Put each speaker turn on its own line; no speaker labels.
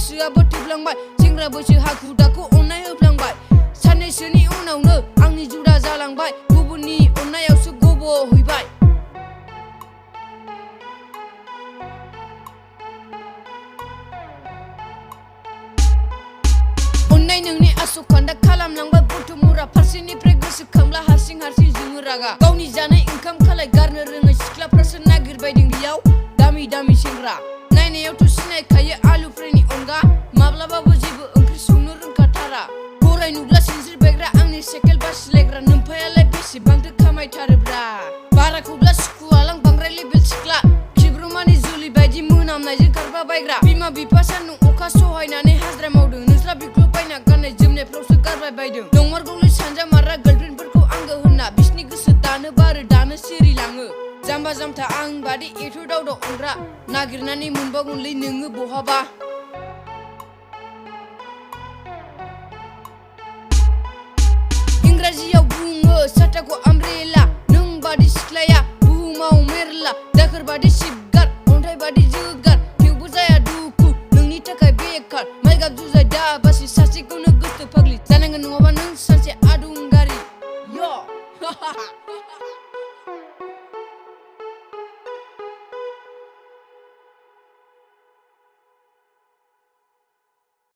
गोसोआबो थोबलांबाय सेंग्रा बैसो हाखु दाखु अननाय होफ्लांबाय साननैसोनि उनावनो आंनि जुदा जालांबाय गुबुननि अननायावसो गब'हैबाय अननाय नोंनि आसखान्दा खालामलांबाय बर्थमुरा फारसेनिफ्राय गोसोखांब्ला हारसिं जोङो रागा गावनि जानाय ओंखाम खालाय गारनो रोङै सिख्लाफ्रासो नागिरबायदों बेयाव दामि दामि सेंग्रा नायनायावथ' सिनायखायो आलु फ्रायनि अनगा माब्लाबाबो जेबो ओंख्रि संनो रोंखाथारा गराय नुब्ला सिनज्रिबायग्रा आंनि साइकेल बासिलायग्रा नोमफायालाय बेसेबांथो खामायथारोब्रा बाराखौब्ला सुखुवालां बांद्राय लेबेल सिख्ला खिब्रमानि जुलि बायदि मोनामनायजों खारबा बायग्रा बिमा बिफा सान्दुं अखा सहायनानै हाजिरा मावदों नोंस्रा बेखौ बायना गाननाय जोमनायफ्रावसो गारबाय बायदों नंमारगौलै सानजामारा गार्लफ्रेन्डफोरखौ आंगो होनना बिसिनि गोसो दानो बारो दानो सिरिलाङो जाम्बा जाम्था आं बादि एथ' दावदाव अनग्रा नागिरनानै मोनबावगोनलै नोङो बहाबा इंराजियाव बुङो साथाखौ आमब्रेला नों बादि सिख्लाया बुहुमाव मेरला दाखोर बादि सिबगार अन्थाइ बादि जोगार थेवबो जाया दुखु नोंनि थाखाय बेखार माइ गाब जुजा